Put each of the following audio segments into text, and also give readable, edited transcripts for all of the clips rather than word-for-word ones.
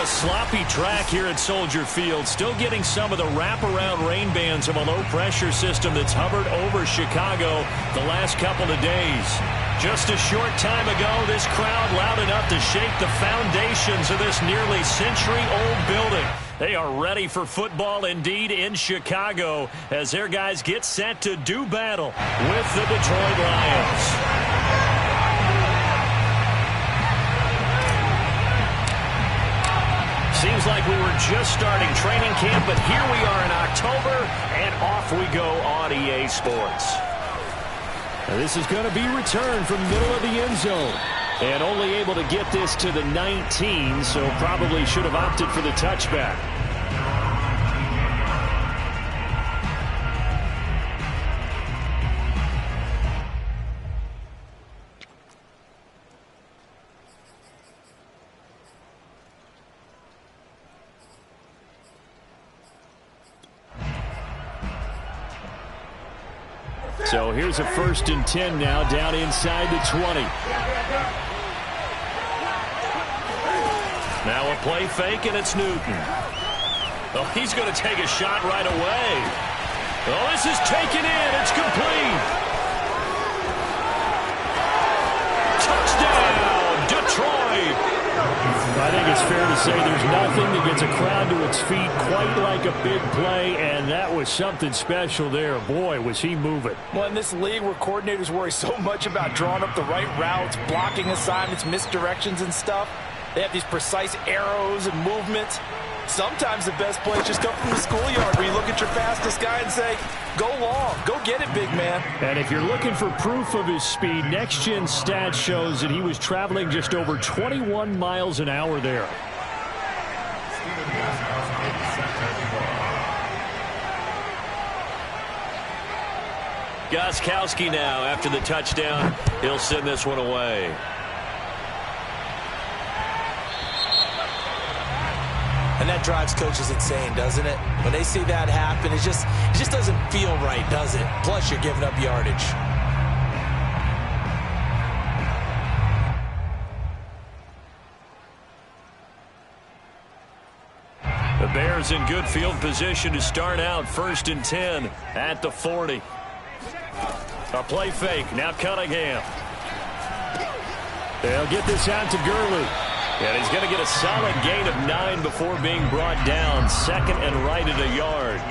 a sloppy track here at Soldier Field. Still getting some of the wraparound rain bands of a low-pressure system that's hovered over Chicago the last couple of days. Just a short time ago, this crowd loud enough to shake the foundations of this nearly century-old building. They are ready for football indeed in Chicago as their guys get set to do battle with the Detroit Lions. Seems like we were just starting training camp, but here we are in October, and off we go on EA Sports. Now this is going to be returned from middle of the end zone. And only able to get this to the 19, so probably should have opted for the touchback. So here's a 1st and 10 now, down inside the 20. Now a play fake, and it's Newton. Oh, he's going to take a shot right away. Oh, this is taken in. It's complete. Touchdown, Detroit. I think it's fair to say there's nothing that gets a crowd to its feet quite like a big play, and that was something special there. Boy, was he moving. Well, in this league where coordinators worry so much about drawing up the right routes, blocking assignments, misdirections and stuff, they have these precise arrows and movements. Sometimes the best plays just come from the schoolyard where you look at your fastest guy and say, go long, go get it, big man. And if you're looking for proof of his speed, Next Gen Stats shows that he was traveling just over 21 miles an hour there. Gostkowski now after the touchdown. He'll send this one away. And that drives coaches insane, doesn't it? When they see that happen, it just doesn't feel right, does it? Plus, you're giving up yardage. The Bears in good field position to start out 1st and 10 at the 40. A play fake. Now Cunningham. They'll get this out to Gurley. And he's going to get a solid gain of 9 before being brought down. 2nd and right at a yard.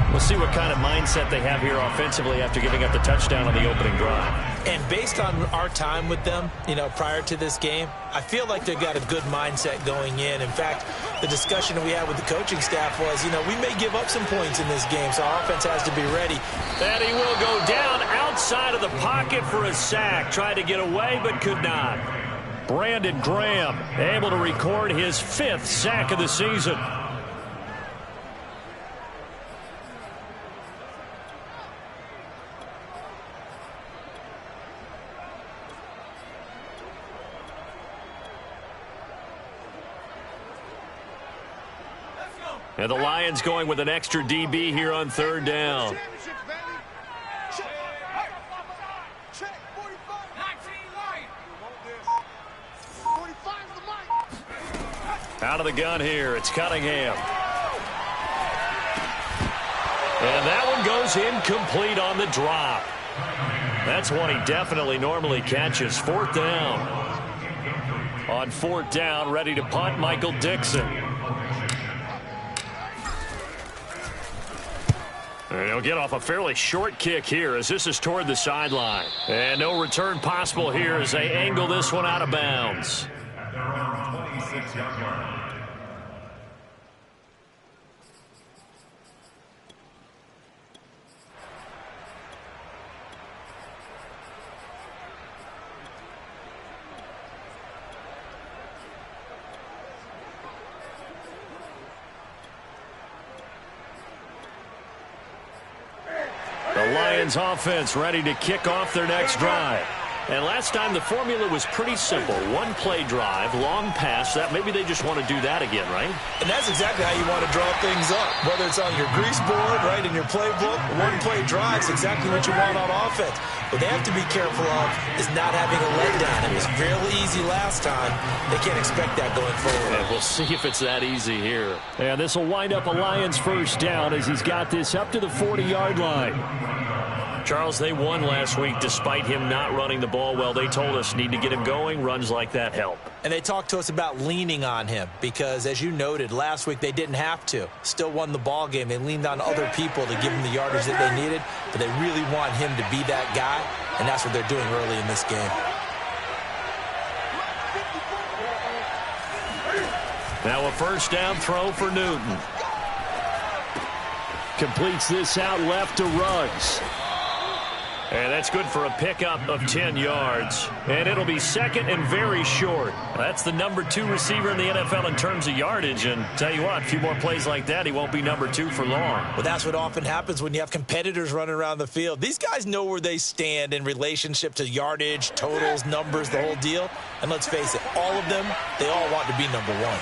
We'll see what kind of mindset they have here offensively after giving up the touchdown on the opening drive. And based on our time with them, prior to this game, I feel like they've got a good mindset going in. In fact, the discussion that we had with the coaching staff was, we may give up some points in this game, so our offense has to be ready. And he will go down outside of the pocket for a sack. Tried to get away, but could not. Brandon Graham able to record his 5th sack of the season. And the Lions going with an extra DB here on 3rd down. Out of the gun here, it's Cunningham. And that one goes incomplete on the drop. That's one he definitely normally catches. 4th down. On 4th down, ready to punt, Michael Dixon. And he'll get off a fairly short kick here as this is toward the sideline. And no return possible here as they angle this one out of bounds. The Lions offense ready to kick off their next drive. And last time the formula was pretty simple. One play drive, long pass. That maybe they just want to do that again, right? And that's exactly how you want to draw things up. Whether it's on your grease board, right, in your playbook, one play drive is exactly what you want on offense. What they have to be careful of is not having a letdown. It was fairly easy last time. They can't expect that going forward. And we'll see if it's that easy here. And this will wind up a Lions first down as he's got this up to the 40-yard line. Charles, they won last week despite him not running the ball well. They told us need to get him going. Runs like that help. And they talked to us about leaning on him because, as you noted, last week they didn't have to. Still won the ball game. They leaned on other people to give him the yardage that they needed, but they really want him to be that guy, and that's what they're doing early in this game. Now a first down throw for Newton. Completes this out left to Ruggs. And that's good for a pickup of 10 yards. And it'll be second and very short. That's the number 2 receiver in the NFL in terms of yardage. And tell you what, a few more plays like that, he won't be number 2 for long. Well, that's what often happens when you have competitors running around the field. These guys know where they stand in relationship to yardage, totals, numbers, the whole deal. And let's face it, all of them, they all want to be number 1.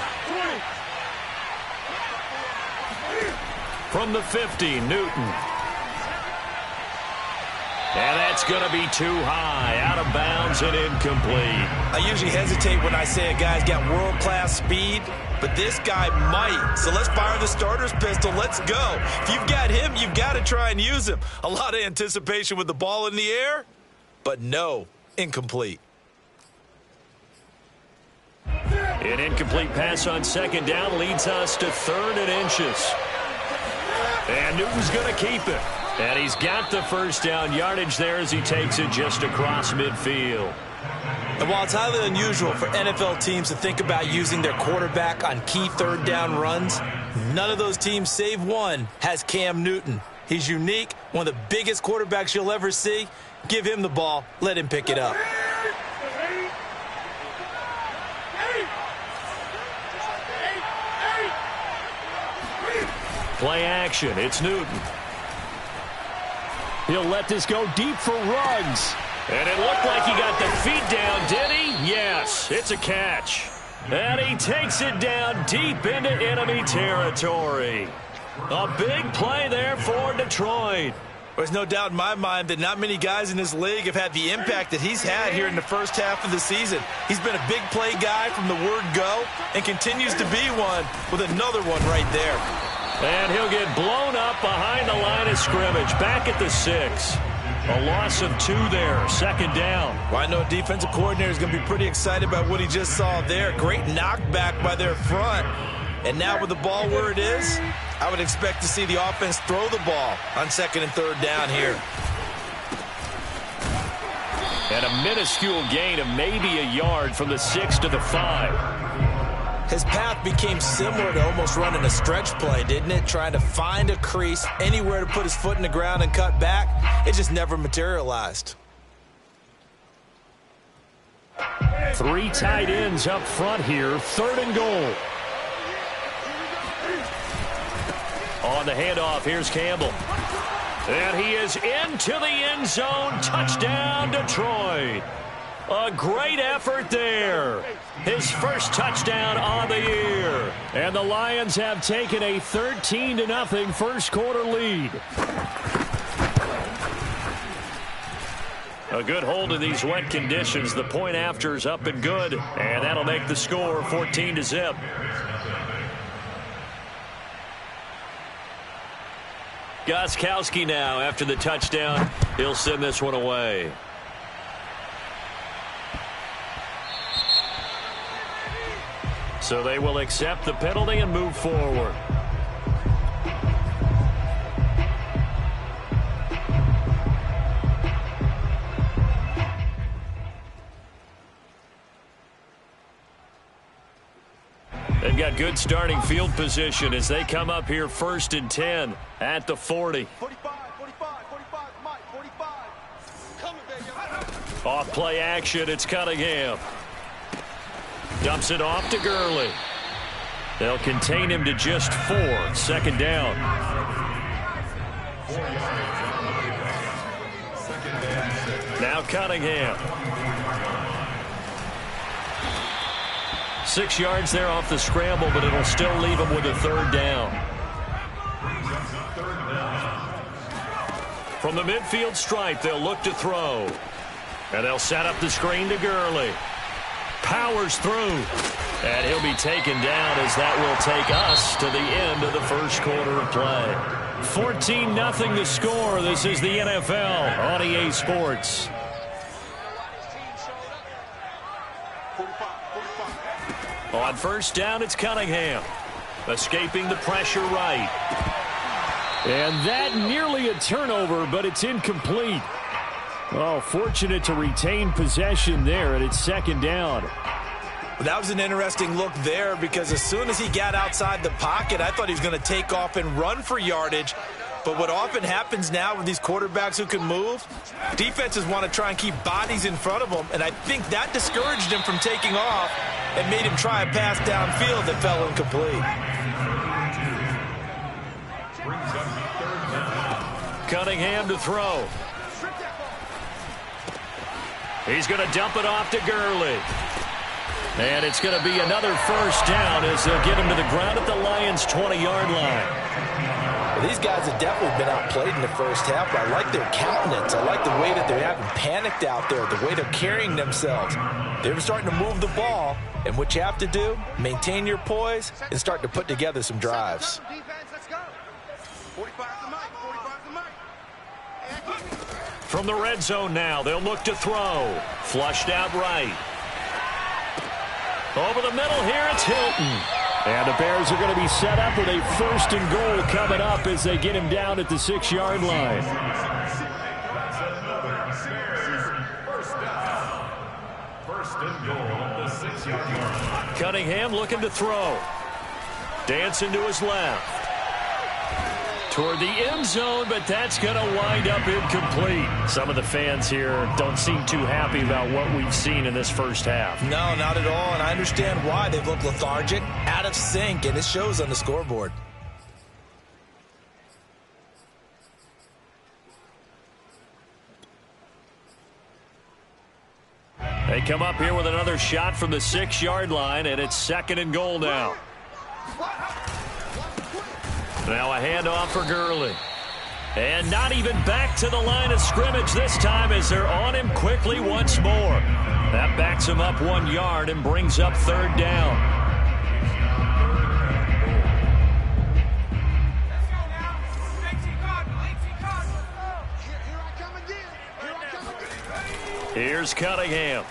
From the 50, Newton. And that's going to be too high, out of bounds and incomplete. I usually hesitate when I say a guy's got world-class speed, but this guy might. So let's fire the starter's pistol. Let's go. If you've got him, you've got to try and use him. A lot of anticipation with the ball in the air, but no, incomplete. An incomplete pass on second down leads us to 3rd and inches. And Newton's going to keep it. And he's got the first down yardage there as he takes it just across midfield. And while it's highly unusual for NFL teams to think about using their quarterback on key 3rd down runs, none of those teams, save one, has Cam Newton. He's unique, one of the biggest quarterbacks you'll ever see. Give him the ball. Let him pick it up. Play action. It's Newton. He'll let this go deep for Ruggs. And it looked like he got the feet down, did he? Yes, it's a catch. And he takes it down deep into enemy territory. A big play there for Detroit. There's no doubt in my mind that not many guys in this league have had the impact that he's had here in the first half of the season. He's been a big play guy from the word go and continues to be one with another one right there. And he'll get blown up behind the line of scrimmage. Back at the 6. A loss of 2 there. Second down. Well, I know a defensive coordinator is going to be pretty excited about what he just saw there. Great knockback by their front. And now with the ball where it is, I would expect to see the offense throw the ball on 2nd and 3rd down here. And a minuscule gain of maybe a yard from the 6 to the 5. His path became similar to almost running a stretch play, didn't it? Trying to find a crease, anywhere to put his foot in the ground and cut back. It just never materialized. 3 tight ends up front here. 3rd and goal. On the handoff, here's Campbell. And he is into the end zone. Touchdown, Detroit. A great effort there. His first touchdown on the year. And the Lions have taken a 13-0 first quarter lead. A good hold in these wet conditions. The point after is up and good. And that'll make the score 14-0. Gostkowski now after the touchdown. He'll send this one away. So they will accept the penalty and move forward. They've got good starting field position as they come up here 1st and 10 at the 40. 45, 45. Coming, baby. Off play action, it's Cunningham. Dumps it off to Gurley. They'll contain him to just 4. 2nd down. Now Now Cunningham. 6 yards there off the scramble, but it'll still leave him with a third down. From the midfield stripe, they'll look to throw. And they'll set up the screen to Gurley. Powers through. And he'll be taken down as that will take us to the end of the first quarter of play. 14-0 the score. This is the NFL on EA Sports. On first down, it's Cunningham. Escaping the pressure right. And that nearly a turnover, but it's incomplete. Oh, fortunate to retain possession there, and it's second down. Well, that was an interesting look there because as soon as he got outside the pocket, I thought he was going to take off and run for yardage. But what often happens now with these quarterbacks who can move, defenses want to try and keep bodies in front of them, and I think that discouraged him from taking off and made him try a pass downfield that fell incomplete. Cunningham to throw. He's going to dump it off to Gurley. And it's going to be another first down as they'll get him to the ground at the Lions' 20-yard line. Well, these guys have definitely been outplayed in the first half, but I like their countenance. I like the way that they haven't panicked out there, the way they're carrying themselves. They're starting to move the ball, and what you have to do, maintain your poise and start to put together some drives. From the red zone now, they'll look to throw. Flushed out right. Over the middle here, it's Hilton. And the Bears are going to be set up with a first and goal coming up as they get him down at the 6-yard line. First and goal at the 6-yard line. Cunningham looking to throw. Dancing to his left. Toward the end zone, but that's going to wind up incomplete. Some of the fans here don't seem too happy about what we've seen in this first half. No, not at all, and I understand why. They've looked lethargic, out of sync, and it shows on the scoreboard. They come up here with another shot from the 6-yard line, and it's second and goal now. Now a handoff for Gurley. And not even back to the line of scrimmage this time as they're on him quickly once more. That backs him up 1 yard and brings up third down. Here's Cunningham.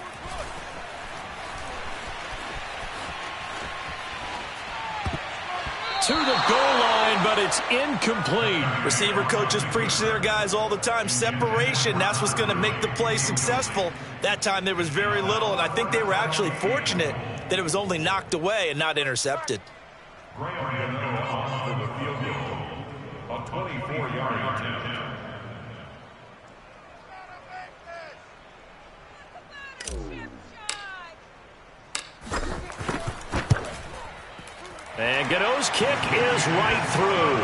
To the goal line, but it's incomplete. Receiver coaches preach to their guys all the time. Separation, that's what's going to make the play successful. That time there was very little, and I think they were actually fortunate that it was only knocked away and not intercepted. A 24-yard attempt. And Godot's kick is right through.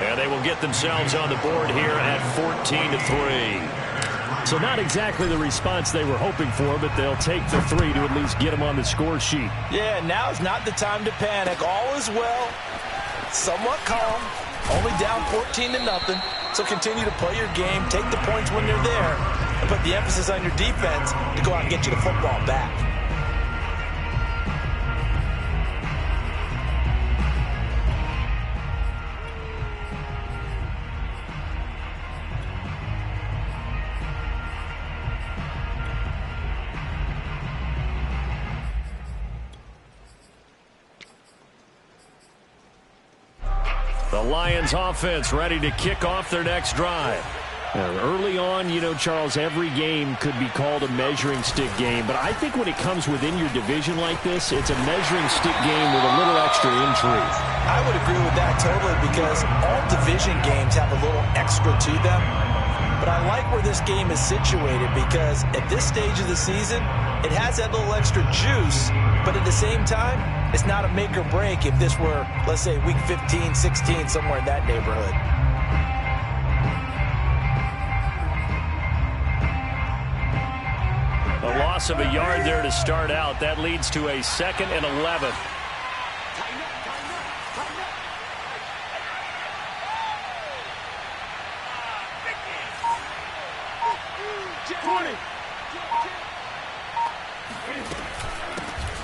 And they will get themselves on the board here at 14-3. So not exactly the response they were hoping for, but they'll take the 3 to at least get them on the score sheet. Yeah, now's not the time to panic. All is well. Somewhat calm. Only down 14-0. So continue to play your game. Take the points when they're there. And put the emphasis on your defense to go out and get you the football back. The Lions offense ready to kick off their next drive. Early on, you know, Charles, every game could be called a measuring stick game. But I think when it comes within your division like this, it's a measuring stick game with a little extra intrigue. I would agree with that totally because all division games have a little extra to them. But I like where this game is situated because at this stage of the season, it has that little extra juice. But at the same time, it's not a make or break if this were, let's say, week 15, 16, somewhere in that neighborhood. A loss of a yard there to start out. That leads to a 2nd and 11.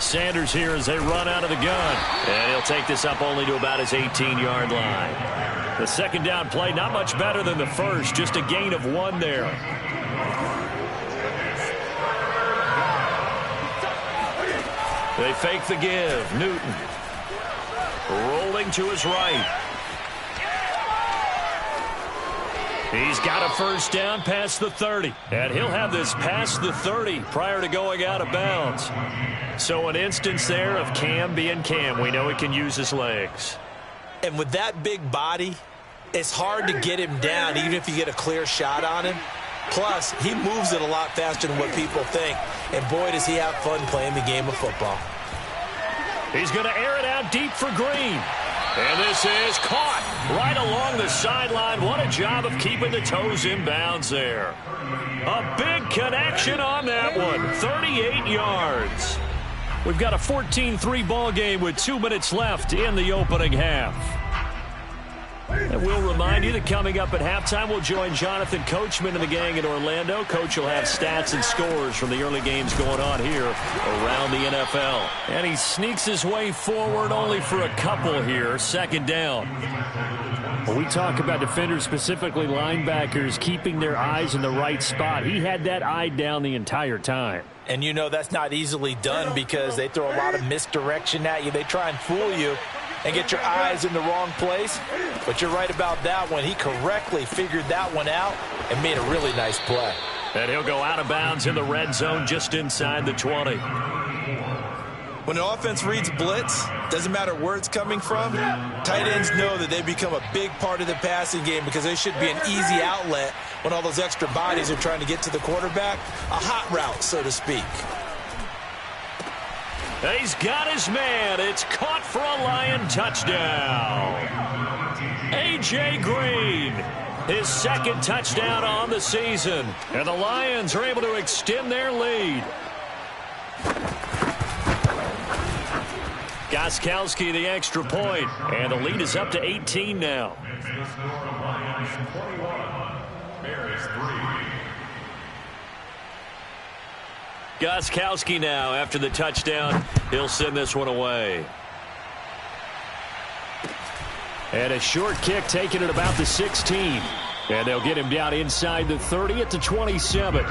Sanders here as they run out of the gun. And he'll take this up only to about his 18-yard line. The second down play, not much better than the first, just a gain of 1 there. They fake the give. Newton rolling to his right. He's got a first down past the 30. And he'll have this past the 30 prior to going out of bounds. So an instance there of Cam being Cam. We know he can use his legs. And with that big body, it's hard to get him down even if you get a clear shot on him. Plus, he moves it a lot faster than what people think. And boy, does he have fun playing the game of football. He's going to air it out deep for Green. And this is caught right along the sideline. What a job of keeping the toes in bounds there. A big connection on that one. 38 yards. We've got a 14-3 ball game with 2 minutes left in the opening half. And we'll remind you that coming up at halftime, we'll join Jonathan Coachman and the gang in Orlando. Coach will have stats and scores from the early games going on here around the NFL. And he sneaks his way forward only for a couple here. Second down. When we talk about defenders, specifically linebackers, keeping their eyes in the right spot, he had that eye down the entire time. And you know that's not easily done because they throw a lot of misdirection at you. They try and fool you and get your eyes in the wrong place. But you're right about that one. He correctly figured that one out and made a really nice play. And he'll go out of bounds in the red zone just inside the 20. When an offense reads blitz, doesn't matter where it's coming from, tight ends know that they become a big part of the passing game because they should be an easy outlet when all those extra bodies are trying to get to the quarterback. A hot route, so to speak. He's got his man. It's caught for a Lion touchdown. A.J. Green, his second touchdown on the season. And the Lions are able to extend their lead. Gostkowski the extra point. And the lead is up to 18 now. Gostkowski now after the touchdown. He'll send this one away. And a short kick taken at about the 16. And they'll get him down inside the 30 at the 27.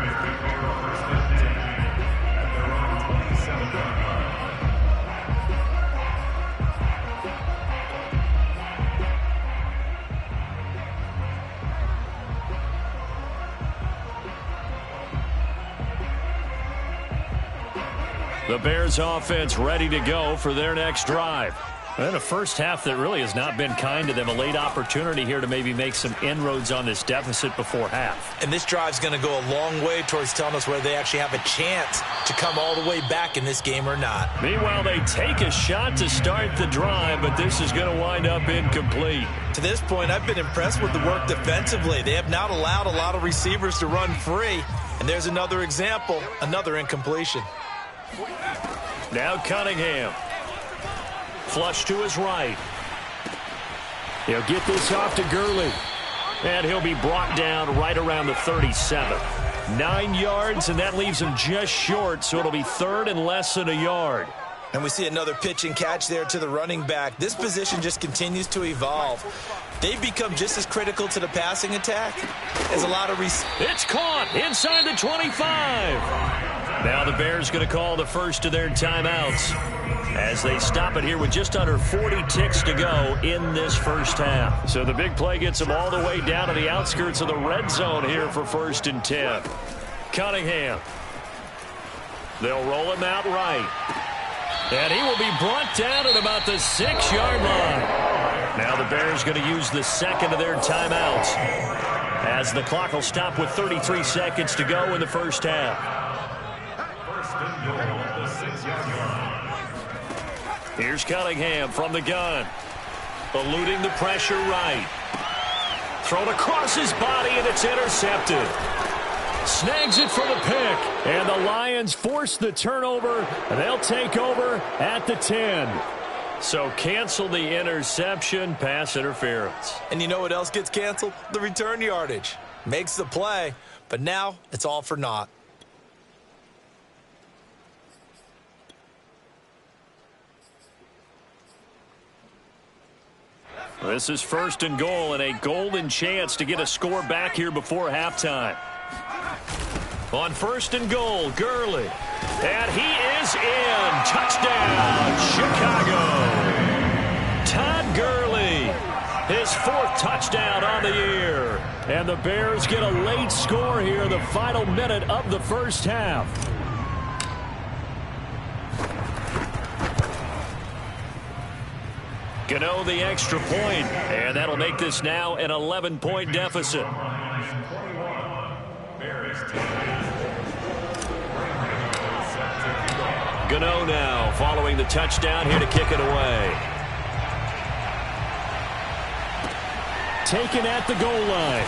The Bears offense ready to go for their next drive. And a first half that really has not been kind to them. A late opportunity here to maybe make some inroads on this deficit before half. And this drive's going to go a long way towards telling us whether they actually have a chance to come all the way back in this game or not. Meanwhile, they take a shot to start the drive, but this is going to wind up incomplete. To this point, I've been impressed with the work defensively. They have not allowed a lot of receivers to run free. And there's another example, another incompletion. Now Cunningham. Flush to his right. He'll get this off to Gurley. And he'll be brought down right around the 37. 9 yards, and that leaves him just short, so it'll be third and less than a yard. And we see another pitch and catch there to the running back. This position just continues to evolve. They've become just as critical to the passing attack as a lot of It's caught inside the 25. Now the Bears going to call the first of their timeouts as they stop it here with just under 40 ticks to go in this first half. So the big play gets them all the way down to the outskirts of the red zone here for 1st and 10. Cunningham. They'll roll him out right. And he will be brought down at about the 6-yard line. Now the Bears going to use the second of their timeouts as the clock will stop with 33 seconds to go in the first half. Here's Cunningham from the gun. Eluding the pressure right. Thrown across his body, and it's intercepted. Snags it for the pick. And the Lions force the turnover. They'll take over at the 10. So cancel the interception, pass interference. And you know what else gets canceled? The return yardage. Makes the play, but now it's all for naught. This is 1st and goal and a golden chance to get a score back here before halftime. On 1st and goal, Gurley. And he is in. Touchdown, Chicago. Todd Gurley, his 4th touchdown on the year. And the Bears get a late score here in the final minute of the first half. Gano the extra point, and that'll make this now an 11-point deficit. Gano now following the touchdown here to kick it away. Taken at the goal line.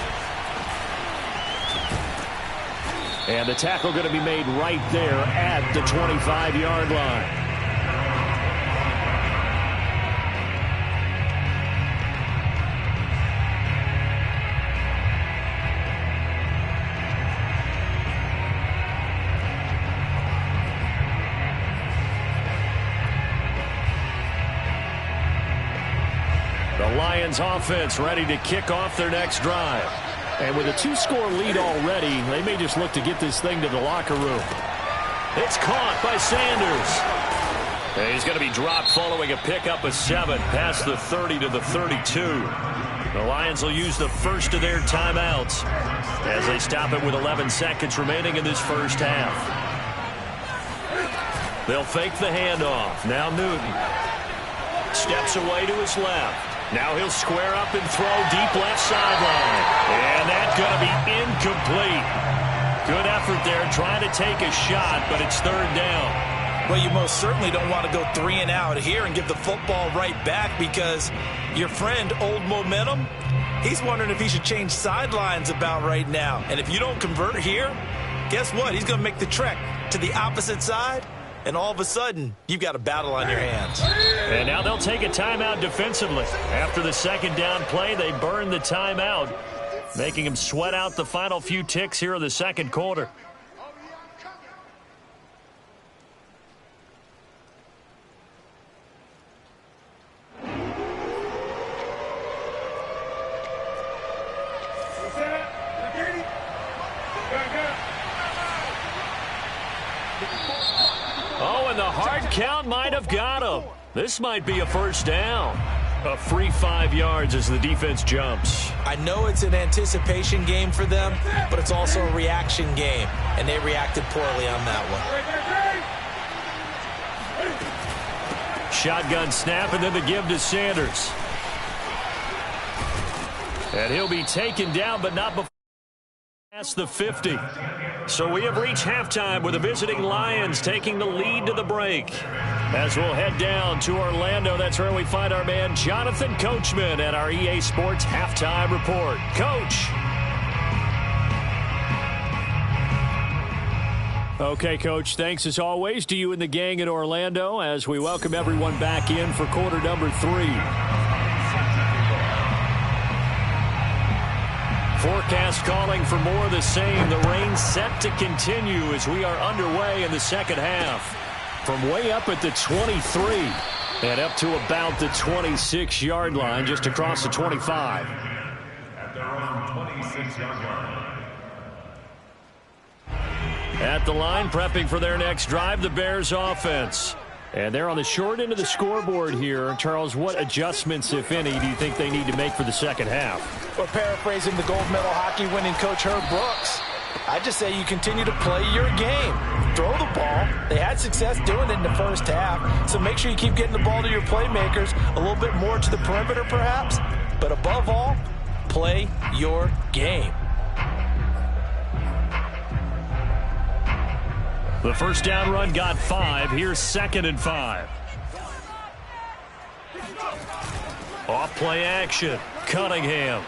And the tackle going to be made right there at the 25-yard line. Lions offense ready to kick off their next drive. And with a 2-score lead already, they may just look to get this thing to the locker room. It's caught by Sanders. And he's going to be dropped following a pickup of 7 past the 30 to the 32. The Lions will use the first of their timeouts as they stop it with 11 seconds remaining in this first half. They'll fake the handoff. Now Newton steps away to his left. Now he'll square up and throw deep left sideline. And that's going to be incomplete. Good effort there trying to take a shot, but it's 3rd down. Well, you most certainly don't want to go 3 and out here and give the football right back because your friend, Old Momentum, he's wondering if he should change sidelines about right now. And if you don't convert here, guess what? He's going to make the trek to the opposite side. And all of a sudden, you've got a battle on your hands. And now they'll take a timeout defensively. After the 2nd down play, they burn the timeout, making them sweat out the final few ticks here in the 2nd quarter. Count might have got him. This might be a 1st down. A free 5 yards as the defense jumps. I know it's an anticipation game for them, but it's also a reaction game, and they reacted poorly on that one. Shotgun snap and then the give to Sanders. And he'll be taken down, but not before past the 50. So we have reached halftime with the visiting Lions taking the lead to the break. As we'll head down to Orlando, that's where we find our man Jonathan Coachman at our EA Sports Halftime Report. Coach. Okay, Coach, thanks as always to you and the gang in Orlando as we welcome everyone back in for quarter number 3. Forecast calling for more of the same. The rain set to continue as we are underway in the 2nd half. From way up at the 23 and up to about the 26-yard line, just across the 25. At their own 26-yard line. At the line, prepping for their next drive, the Bears offense. And they're on the short end of the scoreboard here. Charles, what adjustments, if any, do you think they need to make for the 2nd half? Well, paraphrasing the gold medal hockey winning coach Herb Brooks, I just say you continue to play your game. Throw the ball. They had success doing it in the first half, so make sure you keep getting the ball to your playmakers, a little bit more to the perimeter perhaps, but above all, play your game. The 1st down run got 5. Here's 2nd and 5. Off play action. Cunningham.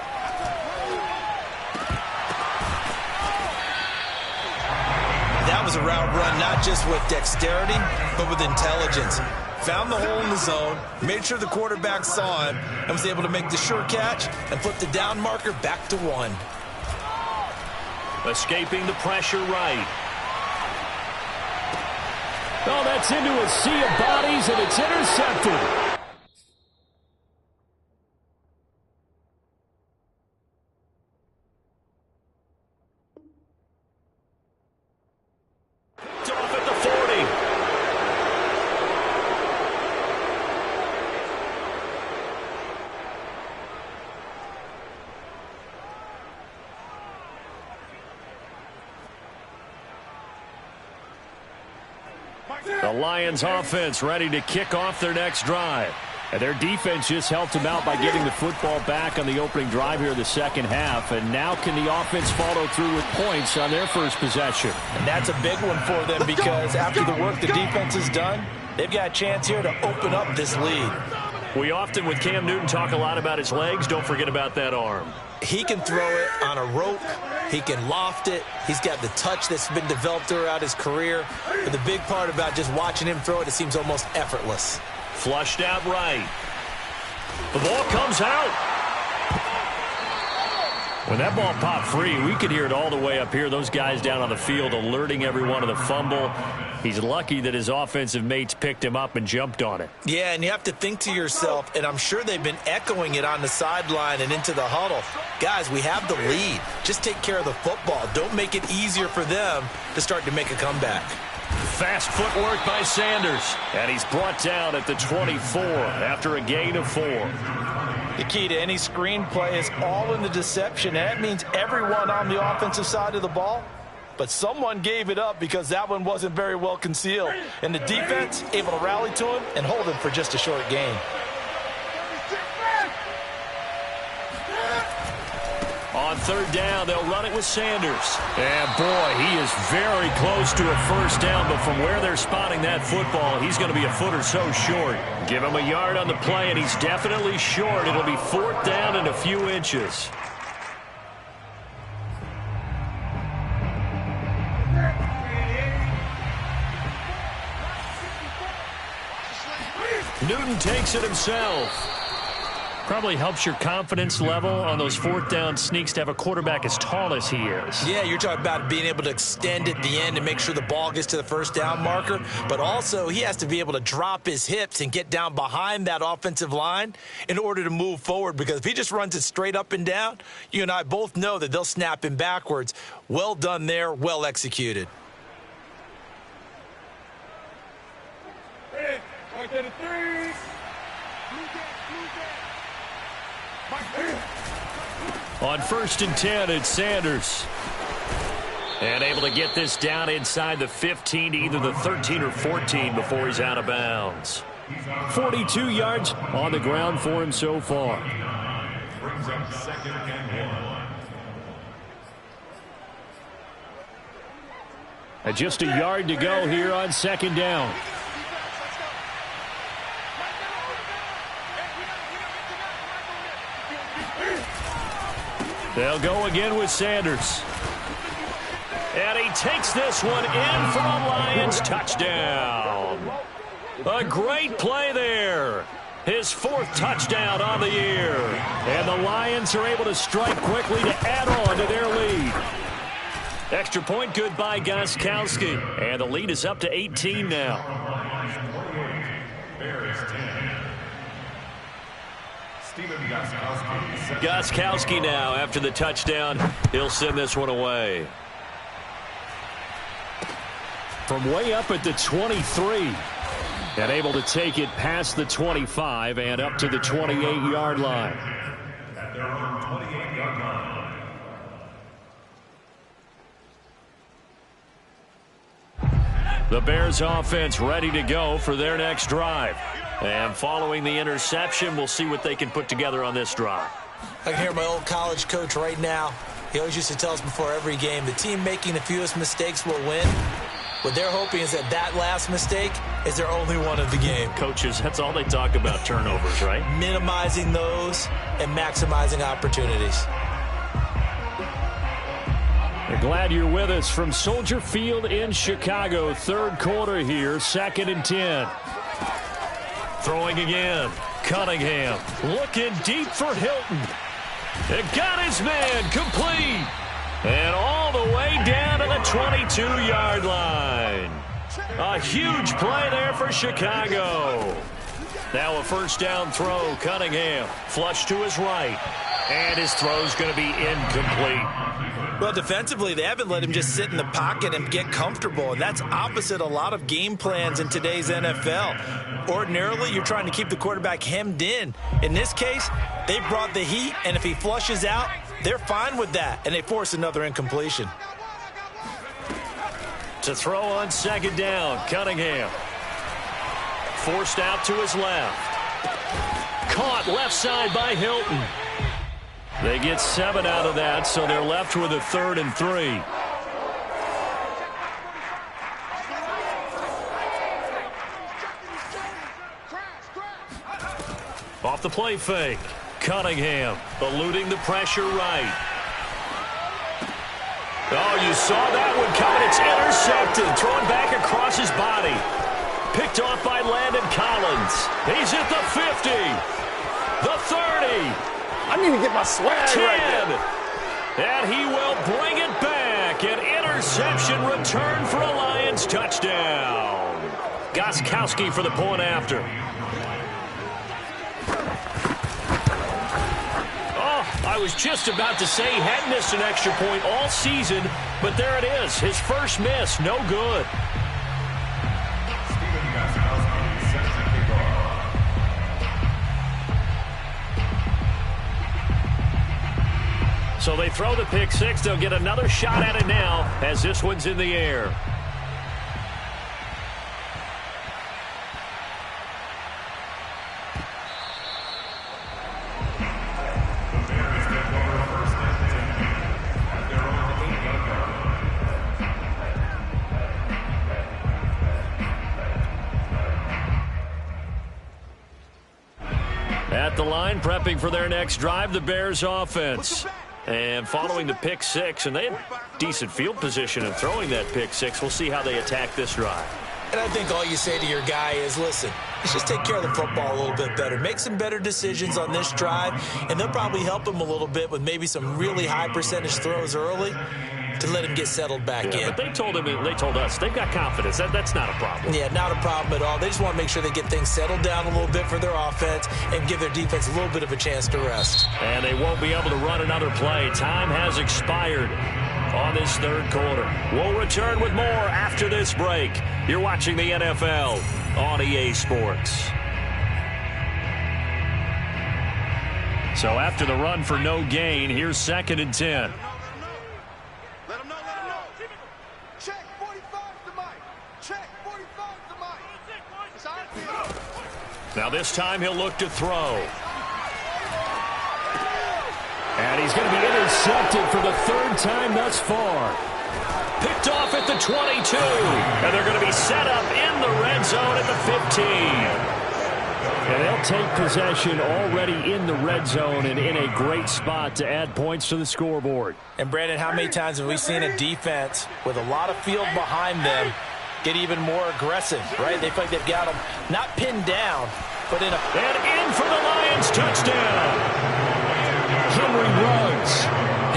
That That was a route run not just with dexterity, but with intelligence. Found the hole in the zone, made sure the quarterback saw him, and was able to make the sure catch and flip the down marker back to 1. Escaping the pressure right. Oh, that's into a sea of bodies, and it's intercepted. The Lions offense ready to kick off their next drive. And their defense just helped them out by getting the football back on the opening drive here in the second half. And now can the offense follow through with points on their first possession? And that's a big one for them because after the work the defense has done, they've got a chance here to open up this lead. We often, with Cam Newton, talk a lot about his legs. Don't forget about that arm. He can throw it on a rope. He can loft it. He's got the touch that's been developed throughout his career. But the big part about just watching him throw it, it seems almost effortless. Flushed out right. The ball comes out. When that ball popped free, we could hear it all the way up here. Those guys down on the field alerting everyone of the fumble. He's lucky that his offensive mates picked him up and jumped on it. Yeah, and you have to think to yourself, and I'm sure they've been echoing it on the sideline and into the huddle. Guys, we have the lead. Just take care of the football. Don't make it easier for them to start to make a comeback. Fast footwork by Sanders. And he's brought down at the 24 after a gain of 4. The key to any screenplay is all in the deception. And that means everyone on the offensive side of the ball. But someone gave it up because that one wasn't very well concealed. And the defense able to rally to him and hold him for just a short gain. On third down, they'll run it with Sanders. And, boy, he is very close to a first down, but from where they're spotting that football, he's going to be a foot or so short. Give him a yard on the play, and he's definitely short. It'll be fourth down and a few inches. Newton takes it himself. Probably helps your confidence level on those fourth down sneaks to have a quarterback as tall as he is. Yeah, you're talking about being able to extend at the end and make sure the ball gets to the first down marker. But also, he has to be able to drop his hips and get down behind that offensive line in order to move forward. Because if he just runs it straight up and down, you and I both know that they'll snap him backwards. Well done there, well executed. On 1st and 10, it's Sanders. And able to get this down inside the 15 to either the 13 or 14 before he's out of bounds. 42 yards on the ground for him so far. Brings up 2nd and 1. And just a yard to go here on 2nd down. They'll go again with Sanders. And he takes this one in for a Lions touchdown. A great play there. His 4th touchdown on the year. And the Lions are able to strike quickly to add on to their lead. Extra point good by Gostkowski. And the lead is up to 18 now. Bears 10. Gostkowski now after the touchdown. He'll send this one away. From way up at the 23. And able to take it past the 25 and up to the 28-yard line. At their own 28-yard line. The Bears offense ready to go for their next drive. And following the interception, we'll see what they can put together on this drive. I can hear my old college coach right now. He always used to tell us before every game, the team making the fewest mistakes will win. What they're hoping is that that last mistake is their only one of the game. Coaches, that's all they talk about, turnovers, right? Minimizing those and maximizing opportunities. Here Glad you're with us from Soldier Field in Chicago. Third quarter here, 2nd and 10. Throwing again. Cunningham looking deep for Hilton. It got his man complete. And all the way down to the 22-yard line. A huge play there for Chicago. Now a first down throw. Cunningham flush to his right. And his throw's going to be incomplete. Well, defensively, they haven't let him just sit in the pocket and get comfortable. And that's opposite a lot of game plans in today's NFL. Ordinarily, you're trying to keep the quarterback hemmed in. In this case, they brought the heat, and if he flushes out, they're fine with that, and they force another incompletion. To throw on 2nd down, Cunningham. Forced out to his left. Caught left side by Hilton. They get 7 out of that, so they're left with a 3rd and 3. Off the play fake. Cunningham eluding the pressure right. Oh, you saw that one coming. It's intercepted. Thrown back across his body. Picked off by Landon Collins. He's at the 50. The 30. I need to get my swag 10. right there. And he will bring it back. An interception return for a Lions touchdown. Gostkowski for the point after. I was just about to say he hadn't missed an extra point all season, but there it is. His first miss, no good. So they throw the pick six. They'll get another shot at it now as this one's in the air. At the line, prepping for their next drive, the Bears offense. And following the pick six, and they had decent field position in throwing that pick six. We'll see how they attack this drive. And I think all you say to your guy is, listen, let's just take care of the football a little bit better. Make some better decisions on this drive, and they'll probably help him a little bit with maybe some really high percentage throws early to let him get settled back in. But they told us they've got confidence. That's not a problem. Yeah, not a problem at all. They just want to make sure they get things settled down a little bit for their offense and give their defense a little bit of a chance to rest. And they won't be able to run another play. Time has expired on this third quarter. We'll return with more after this break. You're watching the NFL on EA Sports. So after the run for no gain, here's 2nd and 10. Let him know. Check 45 to Mike. Check 45 to Mike. It's our field. Now this time he'll look to throw. And he's going to be intercepted for the 3rd time thus far. Picked off at the 22. And they're going to be set up in the red zone at the 15. And they'll take possession already in the red zone and in a great spot to add points to the scoreboard. And, Brandon, how many times have we seen a defense with a lot of field behind them get even more aggressive, right? They feel like they've got them not pinned down, but in a... And in for the Lions touchdown. Henry Ruggs,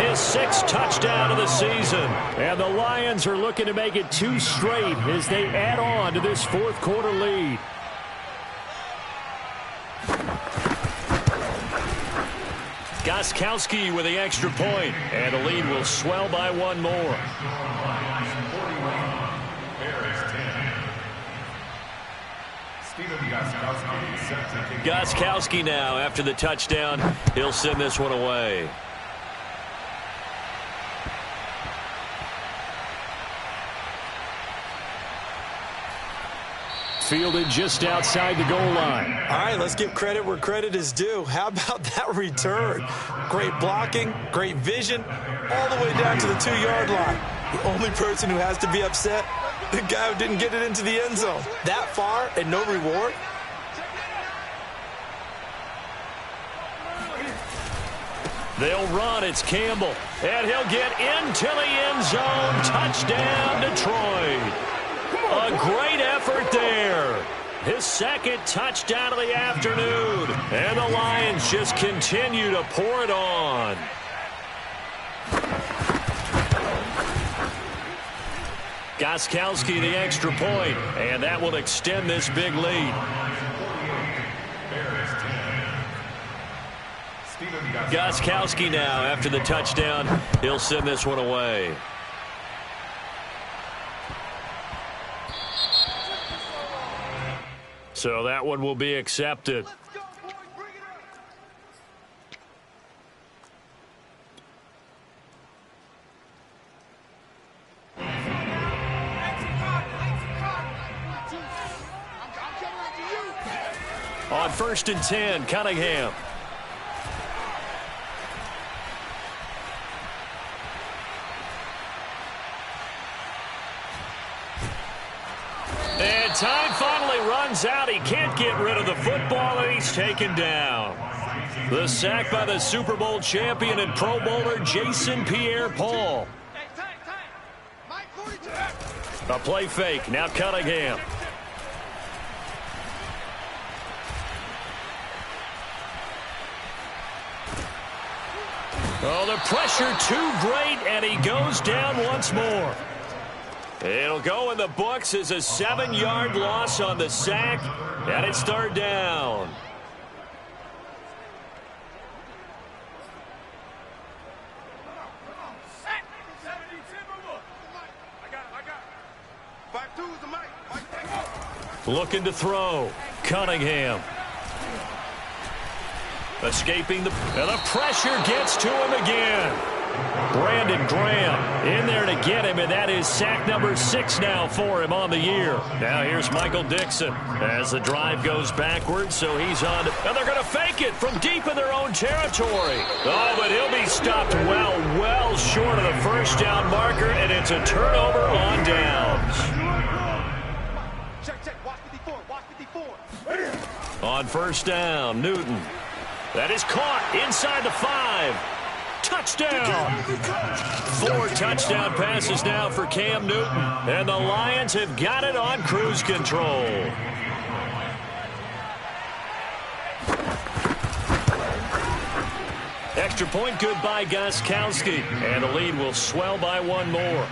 his 6th touchdown of the season. And the Lions are looking to make it 2 straight as they add on to this 4th quarter lead. Gostkowski with the extra point, and the lead will swell by 1 more. Gostkowski now after the touchdown. He'll send this one away. Fielded just outside the goal line. All right, let's give credit where credit is due. How about that return? Great blocking, great vision, all the way down to the 2-yard line. The only person who has to be upset, the guy who didn't get it into the end zone. That far and no reward? They'll run. It's Campbell. And he'll get into the end zone. Touchdown, Detroit. A great effort there. His second touchdown of the afternoon. And the Lions just continue to pour it on. Gostkowski the extra point. And that will extend this big lead. Gostkowski now after the touchdown. He'll send this one away. So that one will be accepted. On 1st and 10, Cunningham. And time finally runs out. He can't get rid of the football, and he's taken down. The sack by the Super Bowl champion and Pro Bowler Jason Pierre-Paul. A play fake. Now Cunningham. Oh, the pressure too great, and he goes down once more. It'll go in the books as a 7-yard loss on the sack, and it's 3rd down. Looking to throw. Cunningham. Escaping the pressure gets to him again. Brandon Graham in there to get him, and that is sack number 6 now for him on the year. Now here's Michael Dixon as the drive goes backwards, so he's on. And they're going to fake it from deep in their own territory. Oh, but he'll be stopped well short of the 1st down marker, and it's a turnover on downs. Check. Watch 54. Watch 54. On 1st down, Newton. That is caught inside the 5. Touchdown! 4 touchdown passes now for Cam Newton. And the Lions have got it on cruise control. Extra point good by Gostkowski. And the lead will swell by 1 more.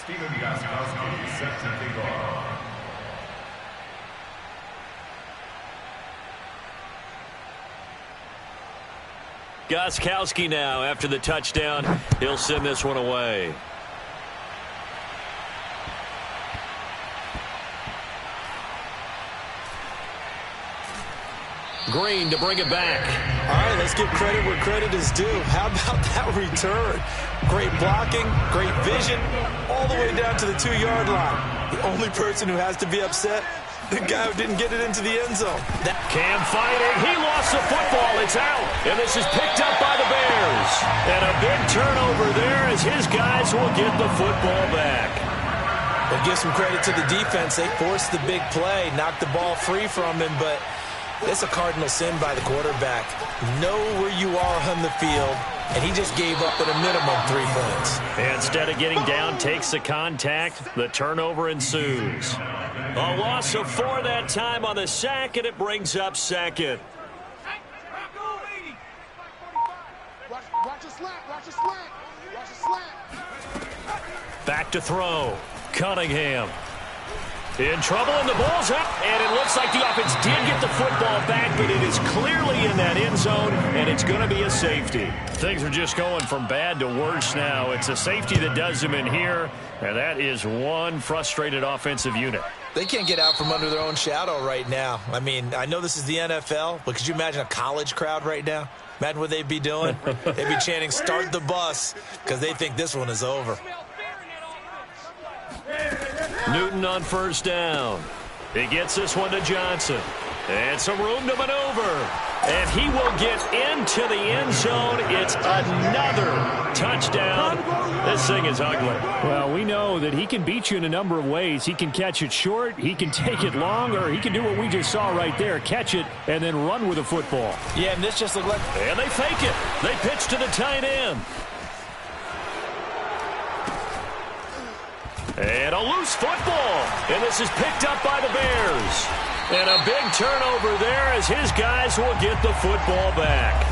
Stephen Gostkowski set to kick off. Gostkowski now after the touchdown. He'll send this one away. Green to bring it back. All right, let's give credit where credit is due. How about that return? Great blocking, great vision, all the way down to the 2-yard line. The only person who has to be upset, the guy who didn't get it into the end zone. Cam fighting. He lost the football. It's out. And this is picked up by the Bears. And a big turnover there as his guys will get the football back. We'll give some credit to the defense. They forced the big play, knocked the ball free from him, but it's a cardinal sin by the quarterback. Know where you are on the field, and he just gave up at a minimum 3 points. Instead of getting down, takes the contact. The turnover ensues. A loss of 4 that time on the sack, and it brings up 2nd. Watch a slant. Watch a slant. Watch a slant. Back to throw. Cunningham. In trouble, and the ball's up. And it looks like the offense did get the football back, but it is clearly in that end zone, and it's going to be a safety. Things are just going from bad to worse now. It's a safety that does them in here, and that is one frustrated offensive unit. They can't get out from under their own shadow right now. I mean, I know this is the NFL, but could you imagine a college crowd right now? Imagine what they'd be doing. They'd be chanting, "Start the bus," because they think this one is over. Newton on 1st down. He gets this one to Johnson. And some room to maneuver. And he will get into the end zone. It's another touchdown. This thing is ugly. Well, we know that he can beat you in a number of ways. He can catch it short, he can take it long, or he can do what we just saw right there, catch it and then run with the football. Yeah, and this just looked like... And they fake it. They pitch to the tight end. And a loose football. And this is picked up by the Bears. And a big turnover there as his guys will get the football back.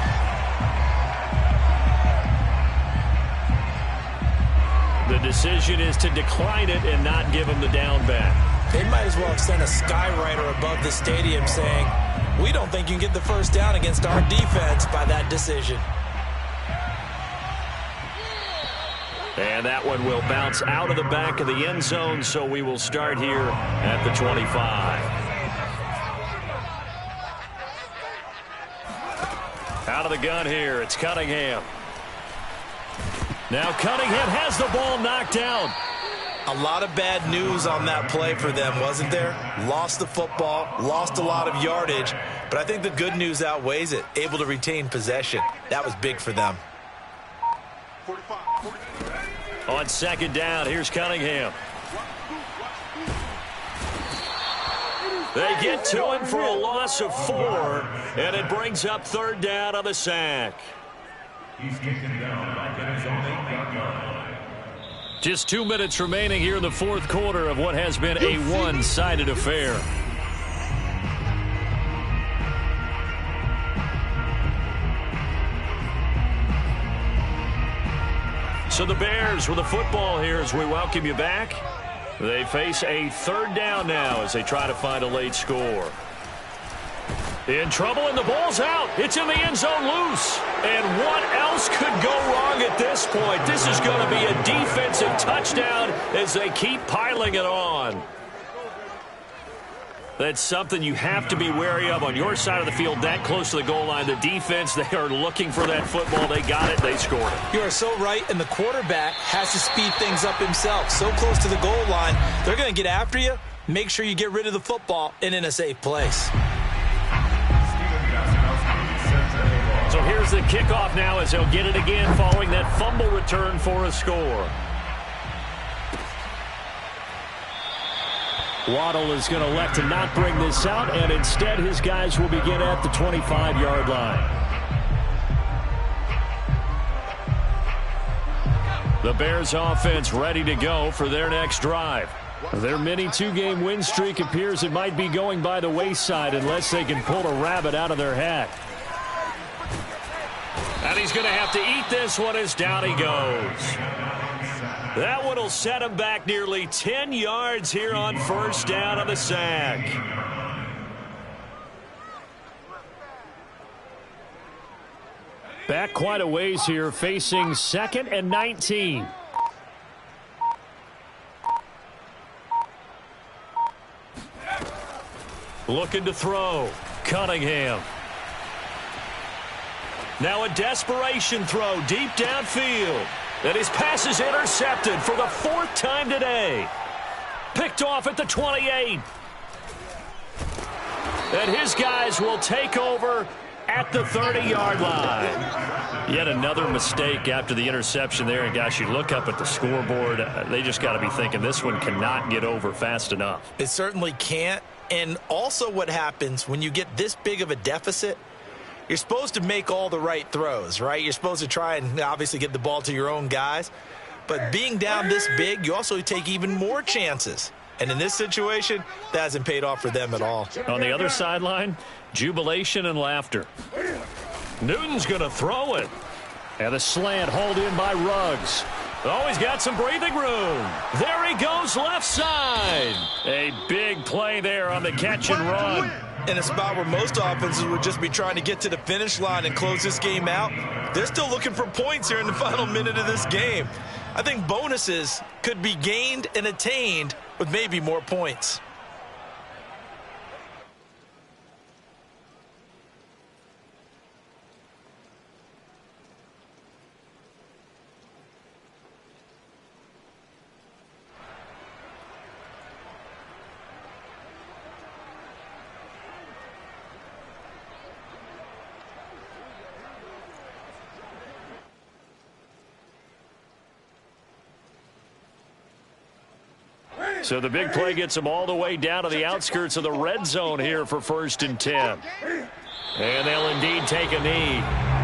The decision is to decline it and not give him the down back. They might as well have sent a skywriter above the stadium saying, we don't think you can get the first down against our defense by that decision. And that one will bounce out of the back of the end zone, so we will start here at the 25. Out of the gun here, it's Cunningham. Now Cunningham has the ball knocked down. A lot of bad news on that play for them, wasn't there? Lost the football, lost a lot of yardage, but I think the good news outweighs it. Able to retain possession. That was big for them. 45. On second down, here's Cunningham. They get to him for a loss of 4, and it brings up third down on the sack. He's taken down back at his own 8-yard line. Just 2 minutes remaining here in the fourth quarter of what has been a one-sided affair. So the Bears with the football here as we welcome you back. They face a third down now as they try to find a late score. In trouble, and the ball's out. It's in the end zone loose. And what else could go wrong at this point? This is going to be a defensive touchdown as they keep piling it on. That's something you have to be wary of on your side of the field, that close to the goal line. The defense, they are looking for that football. They got it. They scored it. You are so right, and the quarterback has to speed things up himself. So close to the goal line, they're going to get after you. Make sure you get rid of the football and in a safe place. So here's the kickoff now as they'll get it again following that fumble return for a score. Waddle is going to elect to not bring this out, and instead his guys will begin at the 25-yard line. The Bears offense ready to go for their next drive. Their mini two-game win streak appears it might be going by the wayside unless they can pull a rabbit out of their hat. And he's going to have to eat this one as down he goes. That one will set him back nearly 10 yards here on first down on the sack. Back quite a ways here, facing 2nd and 19. Looking to throw. Cunningham. Now a desperation throw deep downfield. And his pass is intercepted for the 4th time today. Picked off at the 28. And his guys will take over at the 30-yard line. Yet another mistake after the interception there. And, gosh, you look up at the scoreboard. They just got to be thinking this one cannot get over fast enough. It certainly can't. And also what happens when you get this big of a deficit, you're supposed to make all the right throws, right? You're supposed to try and obviously get the ball to your own guys. But being down this big, you also take even more chances. And in this situation, that hasn't paid off for them at all. On the other sideline, jubilation and laughter. Newton's going to throw it. And a slant hauled in by Ruggs. Oh, he's got some breathing room. There he goes left side. A big play there on the catch and run. In a spot where most offenses would just be trying to get to the finish line and close this game out, they're still looking for points here in the final minute of this game. I think bonuses could be gained and attained with maybe more points. So the big play gets them all the way down to the outskirts of the red zone here for 1st and 10. And they'll indeed take a knee.